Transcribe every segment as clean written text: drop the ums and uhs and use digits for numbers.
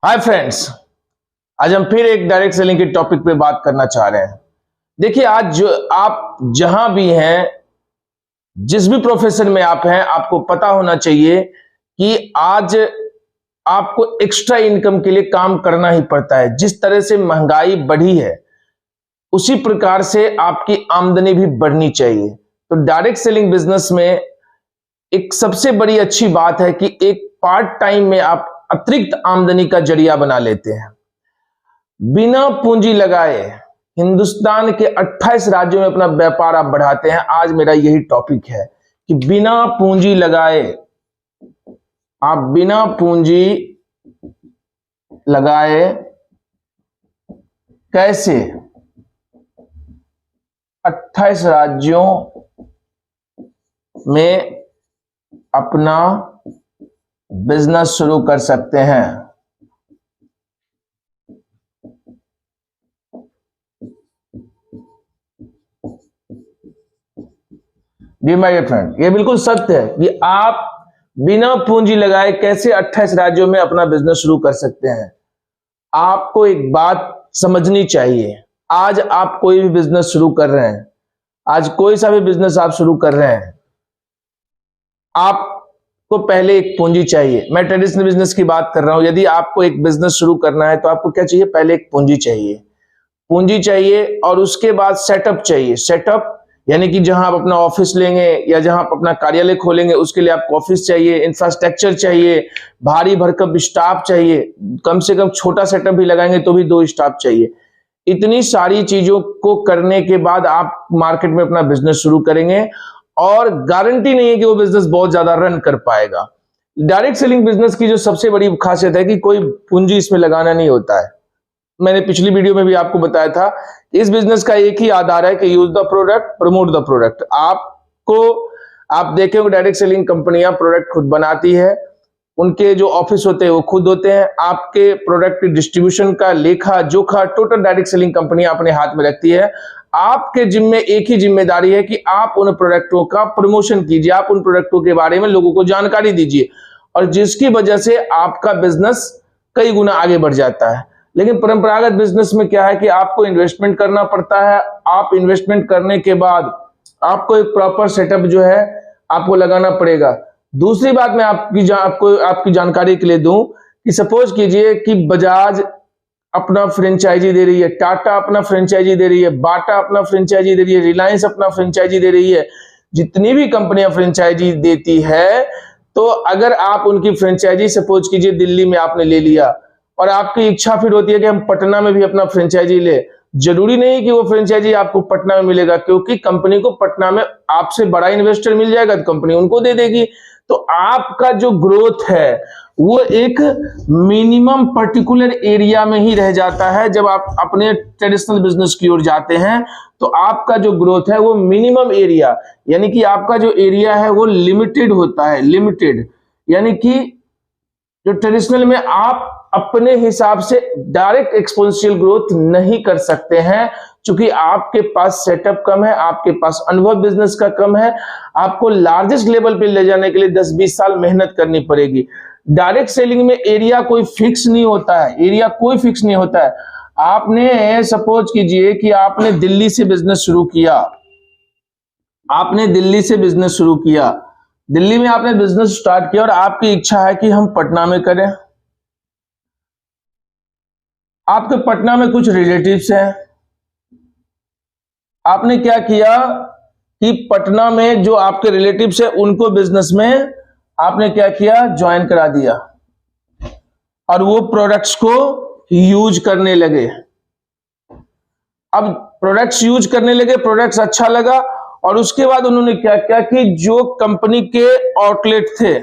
Hi friends, आज हम फिर एक डायरेक्ट सेलिंग के टॉपिक पे बात करना चाह रहे हैं। देखिए, आज जो आप जहां भी हैं, जिस भी प्रोफेशन में आप हैं, आपको पता होना चाहिए कि आज आपको एक्स्ट्रा इनकम के लिए काम करना ही पड़ता है। जिस तरह से महंगाई बढ़ी है, उसी प्रकार से आपकी आमदनी भी बढ़नी चाहिए। तो डायरेक्ट सेलिंग बिजनेस में एक सबसे बड़ी अच्छी बात है कि एक पार्ट टाइम में आप अतिरिक्त आमदनी का जरिया बना लेते हैं। बिना पूंजी लगाए हिंदुस्तान के 28 राज्यों में अपना व्यापार आप बढ़ाते हैं। आज मेरा यही टॉपिक है कि बिना पूंजी लगाए, आप बिना पूंजी लगाए कैसे 28 राज्यों में अपना बिजनेस शुरू कर सकते हैं। डी माय फ्रेंड, ये बिल्कुल सत्य है कि आप बिना पूंजी लगाए कैसे 28 राज्यों में अपना बिजनेस शुरू कर सकते हैं। आपको एक बात समझनी चाहिए, आज आप कोई भी बिजनेस शुरू कर रहे हैं, आज कोई सा भी बिजनेस आप शुरू कर रहे हैं, आपको पहले एक पूंजी चाहिए। मैं ट्रेडिशनल बिजनेस की बात कर रहा हूं। यदि आपको एक बिजनेस शुरू करना है तो आपको क्या चाहिए? पहले एक पूंजी चाहिए। पूंजी चाहिए और उसके बाद सेटअप चाहिए। सेटअप यानी कि जहां आप अपना ऑफिस लेंगे या जहां आप अपना कार्यालय खोलेंगे, उसके लिए आपको ऑफिस चाहिए, इंफ्रास्ट्रक्चर चाहिए, भारी भरकम स्टाफ चाहिए। कम से कम छोटा सेटअप भी लगाएंगे तो भी 2 स्टाफ चाहिए। इतनी सारी चीजों को करने के बाद आप मार्केट में अपना बिजनेस शुरू करेंगे और गारंटी नहीं है कि वो बिजनेस बहुत ज्यादा रन कर पाएगा। डायरेक्ट सेलिंग बिजनेस की जो सबसे बड़ी खासियत है कि कोई पूंजी इसमें लगाना नहीं होता है। मैंने पिछली वीडियो में भी आपको बताया था कि इस बिजनेस का एक ही आधार है कि use the product, promote the product. आप देखेंगे डायरेक्ट सेलिंग कंपनियां प्रोडक्ट खुद बनाती है, उनके जो ऑफिस होते हैं वो खुद होते हैं। आपके प्रोडक्ट की डिस्ट्रीब्यूशन का लेखा जोखा टोटल डायरेक्ट सेलिंग कंपनियां अपने हाथ में रखती है। आपके जिम्मे एक ही जिम्मेदारी है कि आप उन प्रोडक्टों का प्रमोशन कीजिए, आप उन प्रोडक्टों के बारे में लोगों को जानकारी दीजिए, और जिसकी वजह से आपका बिजनेस कई गुना आगे बढ़ जाता है। लेकिन परंपरागत बिजनेस में क्या है कि आपको इन्वेस्टमेंट करना पड़ता है। आप इन्वेस्टमेंट करने के बाद आपको एक प्रॉपर सेटअप जो है आपको लगाना पड़ेगा। दूसरी बात मैं आपकी जानकारी के लिए दूं कि सपोज कीजिए कि बजाज अपना फ्रेंचाइजी दे रही है, टाटा अपना फ्रेंचाइजी दे रही है, बाटा अपना फ्रेंचाइजी दे रही है, रिलायंस अपना फ्रेंचाइजी दे रही है। जितनी भी कंपनियां फ्रेंचाइजी देती है, तो अगर आप उनकी फ्रेंचाइजी सपोज कीजिए दिल्ली में आपने ले लिया और आपकी इच्छा फिर होती है कि हम पटना में भी अपना फ्रेंचाइजी ले, जरूरी नहीं कि वो फ्रेंचाइजी आपको पटना में मिलेगा, क्योंकि कंपनी को पटना में आपसे बड़ा इन्वेस्टर मिल जाएगा तो कंपनी उनको दे देगी। तो आपका जो ग्रोथ है वो एक मिनिमम पर्टिकुलर एरिया में ही रह जाता है। जब आप अपने ट्रेडिशनल बिजनेस की ओर जाते हैं तो आपका जो ग्रोथ है वो मिनिमम एरिया, यानी कि आपका जो एरिया है वो लिमिटेड होता है। लिमिटेड यानी कि जो ट्रेडिशनल में आप अपने हिसाब से डायरेक्ट एक्सपोनेंशियल ग्रोथ नहीं कर सकते हैं, क्योंकि आपके पास सेटअप कम है, आपके पास अनुभव बिजनेस का कम है। आपको लार्जेस्ट लेवल पे ले जाने के लिए 10-20 साल मेहनत करनी पड़ेगी। डायरेक्ट सेलिंग में एरिया कोई फिक्स नहीं होता है, एरिया कोई फिक्स नहीं होता है। आपने सपोज कीजिए कि आपने दिल्ली से बिजनेस शुरू किया, दिल्ली में आपने बिजनेस स्टार्ट किया और आपकी इच्छा है कि हम पटना में करें। आपके पटना में कुछ रिलेटिव्स हैं, आपने क्या किया कि पटना में जो आपके रिलेटिव्स हैं उनको बिजनेस में आपने क्या किया? ज्वाइन करा दिया और वो प्रोडक्ट्स को यूज करने लगे। अब प्रोडक्ट्स यूज करने लगे, प्रोडक्ट्स अच्छा लगा और उसके बाद उन्होंने क्या किया कि जो कंपनी के आउटलेट थे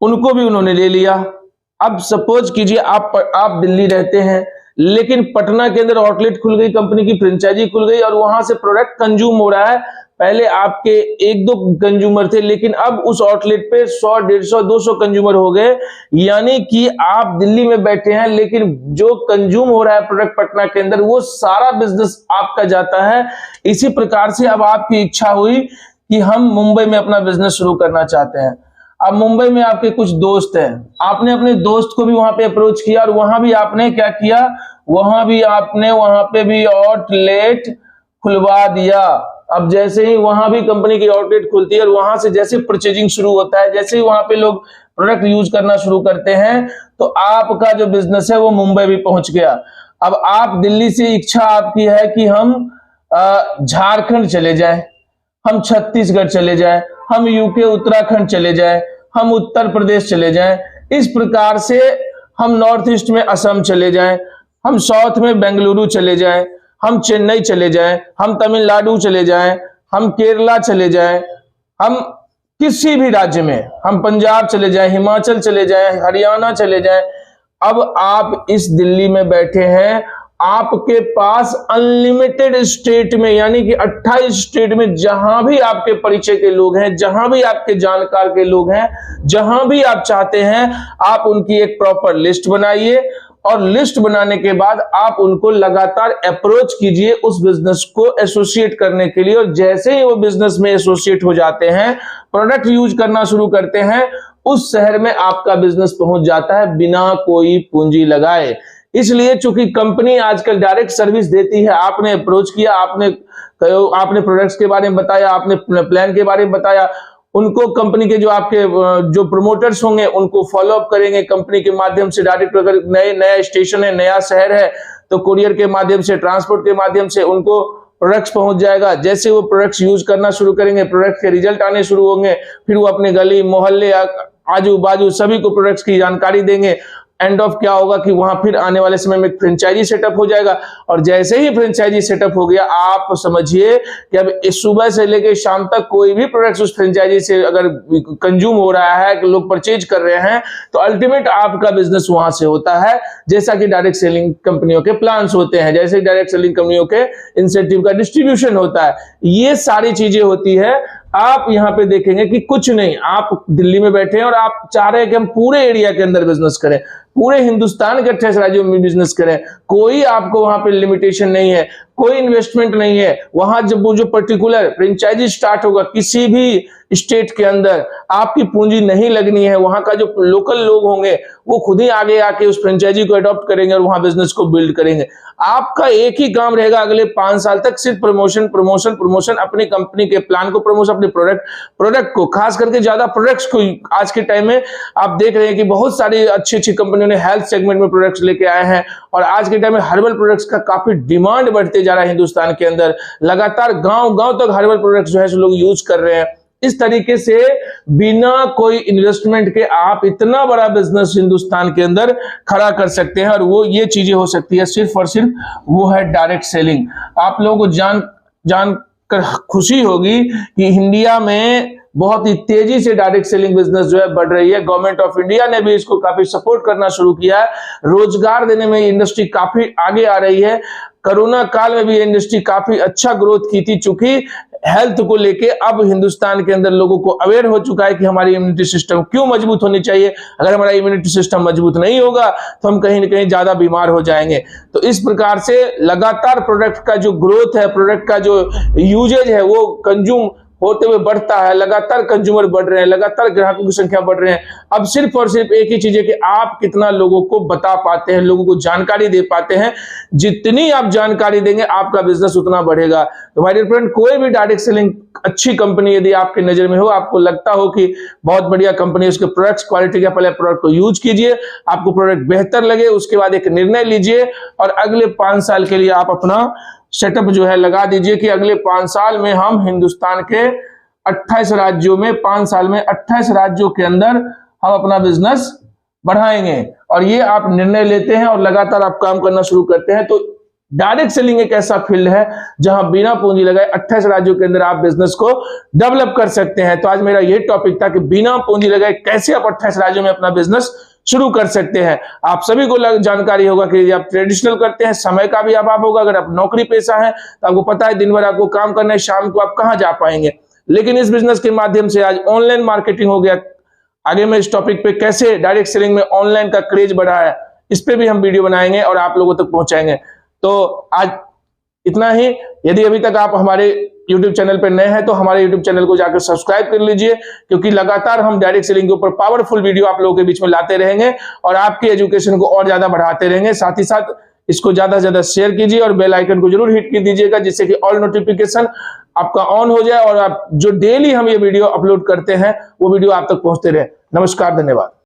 उनको भी उन्होंने ले लिया। अब सपोज कीजिए आप दिल्ली रहते हैं, लेकिन पटना के अंदर आउटलेट खुल गई, कंपनी की फ्रेंचाइजी खुल गई और वहां से प्रोडक्ट कंज्यूम हो रहा है। पहले आपके 1-2 कंज्यूमर थे, लेकिन अब उस आउटलेट पे 100, 150, 200 कंज्यूमर हो गए। यानी कि आप दिल्ली में बैठे हैं, लेकिन जो कंज्यूम हो रहा है प्रोडक्ट पटना के अंदर, वो सारा बिजनेस आपका जाता है। इसी प्रकार से अब आपकी इच्छा हुई कि हम मुंबई में अपना बिजनेस शुरू करना चाहते हैं। अब मुंबई में आपके कुछ दोस्त हैं, आपने अपने दोस्त को भी वहां पे अप्रोच किया और वहां भी आपने क्या किया, वहां पे भी आउटलेट खुलवा दिया। अब जैसे ही वहां भी कंपनी की आउटलेट खुलती है और वहां से जैसे परचेजिंग शुरू होता है, जैसे ही वहां पे लोग प्रोडक्ट यूज करना शुरू करते हैं, तो आपका जो बिजनेस है वो मुंबई भी पहुंच गया। अब आप दिल्ली से इच्छा आपकी है कि हम झारखंड चले जाएं, हम छत्तीसगढ़ चले जाएं, हम यूके उत्तराखंड चले जाएं, हम उत्तर प्रदेश चले जाएं, इस प्रकार से हम नॉर्थ ईस्ट में असम चले जाएं, हम साउथ में बेंगलुरु चले जाएं, हम चेन्नई चले जाएं, हम तमिलनाडु चले जाएं, हम केरला चले जाएं, हम किसी भी राज्य में, हम पंजाब चले जाएं, हिमाचल चले जाएं, हरियाणा चले जाएं। अब आप इस दिल्ली में बैठे हैं, आपके पास अनलिमिटेड स्टेट में, यानी कि 28 स्टेट में जहां भी आपके परिचय के लोग हैं, जहां भी आपके जानकार के लोग हैं, जहां भी आप चाहते हैं, आप उनकी एक प्रॉपर लिस्ट बनाइए और लिस्ट बनाने के बाद आप उनको लगातार अप्रोच कीजिए उस बिजनेस को एसोसिएट करने के लिए। और जैसे ही वो बिजनेस में एसोसिएट हो जाते हैं, प्रोडक्ट यूज करना शुरू करते हैं, उस शहर में आपका बिजनेस पहुंच जाता है बिना कोई पूंजी लगाए। इसलिए चूंकि कंपनी आजकल डायरेक्ट सर्विस देती है, आपने अप्रोच किया, आपने प्रोडक्ट्स के बारे में बताया, आपने प्लान के बारे में बताया, उनको कंपनी के जो आपके जो प्रोमोटर्स होंगे उनको फॉलो अप करेंगे कंपनी के माध्यम से डायरेक्ट। अगर नया स्टेशन है, नया शहर है, तो कुरियर के माध्यम से, ट्रांसपोर्ट के माध्यम से उनको प्रोडक्ट्स पहुंच जाएगा। जैसे वो प्रोडक्ट्स यूज करना शुरू करेंगे, प्रोडक्ट के रिजल्ट आने शुरू होंगे, फिर वो अपने गली मोहल्ले आजू बाजू सभी को प्रोडक्ट्स की जानकारी देंगे। एंड ऑफ क्या होगा कि वहां फिर आने वाले समय में फ्रेंचाइजी सेटअप हो जाएगा। और जैसे ही फ्रेंचाइजी सेटअप हो गया, आप समझिए कि अब इस सुबह से लेकर शाम तक कोई भी प्रोडक्ट उस फ्रेंचाइजी से अगर कंज्यूम हो रहा है, कि लोग परचेज कर रहे हैं, तो अल्टीमेट आपका बिजनेस वहां से होता है। जैसा कि डायरेक्ट सेलिंग कंपनियों के प्लान्स होते हैं, जैसे डायरेक्ट सेलिंग कंपनियों के इंसेंटिव का डिस्ट्रीब्यूशन होता है, ये सारी चीजें होती है। आप यहां पे देखेंगे कि कुछ नहीं, आप दिल्ली में बैठे हैं और आप चाह रहे हैं कि हम पूरे एरिया के अंदर बिजनेस करें, पूरे हिंदुस्तान के 28 राज्यों में बिजनेस करें, कोई आपको वहां पे लिमिटेशन नहीं है, कोई इन्वेस्टमेंट नहीं है। वहां जब वो जो पर्टिकुलर फ्रेंचाइजी स्टार्ट होगा किसी भी स्टेट के अंदर, आपकी पूंजी नहीं लगनी है। वहां का जो लोकल लोग होंगे वो खुद ही आगे आके उस फ्रेंचाइजी को अडॉप्ट करेंगे और वहां बिजनेस को बिल्ड करेंगे। आपका एक ही काम रहेगा अगले 5 साल तक, सिर्फ प्रमोशन प्रमोशन प्रमोशन, अपनी कंपनी के प्लान को प्रमोशन, अपने प्रोडक्ट को, खास करके ज्यादा प्रोडक्ट्स को। आज के टाइम में आप देख रहे हैं कि बहुत सारी अच्छी अच्छी कंपनियों ने हेल्थ सेगमेंट में प्रोडक्ट्स लेके आए हैं और आज के टाइम में हर्बल प्रोडक्ट्स का काफी डिमांड बढ़ते जा रहा है हिंदुस्तान के अंदर। लगातार गांव गांव तक हर्बल प्रोडक्ट्स जो है लोग यूज कर रहे हैं। इस तरीके से बिना कोई इन्वेस्टमेंट के आप इतना बड़ा बिजनेस हिंदुस्तान के अंदर खड़ा कर सकते हैं। और वो ये चीजें हो सकती है सिर्फ और सिर्फ वो है डायरेक्ट सेलिंग। आप लोगों को जान कर खुशी होगी कि इंडिया में बहुत ही तेजी से डायरेक्ट सेलिंग बिजनेस जो है बढ़ रही है। गवर्नमेंट ऑफ इंडिया ने भी इसको काफी सपोर्ट करना शुरू किया है। रोजगार देने में इंडस्ट्री काफी आगे आ रही है। कोरोना काल में भी इंडस्ट्री काफी अच्छा ग्रोथ की थी, चूंकि हेल्थ को लेके अब हिंदुस्तान के अंदर लोगों को अवेयर हो चुका है कि हमारी इम्यूनिटी सिस्टम क्यों मजबूत होनी चाहिए। अगर हमारा इम्यूनिटी सिस्टम मजबूत नहीं होगा तो हम कहीं ना कहीं ज्यादा बीमार हो जाएंगे। तो इस प्रकार से लगातार प्रोडक्ट का जो ग्रोथ है, प्रोडक्ट का जो यूजेज है, वो कंज्यूम होते हुए बढ़ता है। लगातार कंज्यूमर बढ़ रहे हैं, लगातार ग्राहकों की संख्या बढ़ रहे हैं। अब सिर्फ और सिर्फ एक ही चीज है कि आप कितना लोगों को बता पाते हैं, लोगों को जानकारी दे पाते हैं। जितनी आप जानकारी देंगे आपका बिजनेस उतना बढ़ेगा। तो माय डियर फ्रेंड, कोई भी डायरेक्ट सेलिंग अच्छी कंपनी यदि आपके नजर में हो, आपको लगता हो कि बहुत बढ़िया कंपनी, उसके प्रोडक्ट्स क्वालिटी का, पहले प्रोडक्ट को यूज कीजिए, आपको प्रोडक्ट बेहतर लगे, उसके बाद एक निर्णय लीजिए और अगले 5 साल के लिए आप अपना सेटअप जो है लगा दीजिए कि अगले 5 साल में हम हिंदुस्तान के 28 राज्यों में, 5 साल में 28 राज्यों के अंदर हम अपना बिजनेस बढ़ाएंगे। और ये आप निर्णय लेते हैं और लगातार आप काम करना शुरू करते हैं। तो डायरेक्ट सेलिंग एक ऐसा फील्ड है जहां बिना पूंजी लगाए 28 राज्यों के अंदर आप बिजनेस को डेवलप कर सकते हैं। तो आज मेरा ये टॉपिक था कि बिना पूंजी लगाए कैसे आप 28 राज्यों में अपना बिजनेस शुरू कर सकते हैं। आप सभी को जानकारी होगा कि यदि आप ट्रेडिशनल करते हैं, समय का भी अभाव होगा। अगर आप नौकरी पेशा है तो आपको पता है दिन भर आपको काम करना है, शाम को आप कहां जा पाएंगे। लेकिन इस बिजनेस के माध्यम से आज ऑनलाइन मार्केटिंग हो गया। आगे मैं इस टॉपिक पे कैसे डायरेक्ट सेलिंग में ऑनलाइन का क्रेज बढ़ा है, इस पे भी हम वीडियो बनाएंगे और आप लोगों तक पहुंचाएंगे। तो आज इतना ही। यदि अभी तक आप हमारे YouTube चैनल पे नए हैं तो हमारे YouTube चैनल को जाकर सब्सक्राइब कर लीजिए, क्योंकि लगातार हम डायरेक्ट सेलिंग के ऊपर पावरफुल वीडियो आप लोगों के बीच में लाते रहेंगे और आपकी एजुकेशन को और ज्यादा बढ़ाते रहेंगे। साथ ही साथ इसको ज्यादा से ज्यादा शेयर कीजिए और बेल आइकन को जरूर हिट कर दीजिएगा, जिससे कि ऑल नोटिफिकेशन आपका ऑन हो जाए और आप जो डेली हम ये वीडियो अपलोड करते हैं वो वीडियो आप तक पहुंचते रहे। नमस्कार, धन्यवाद।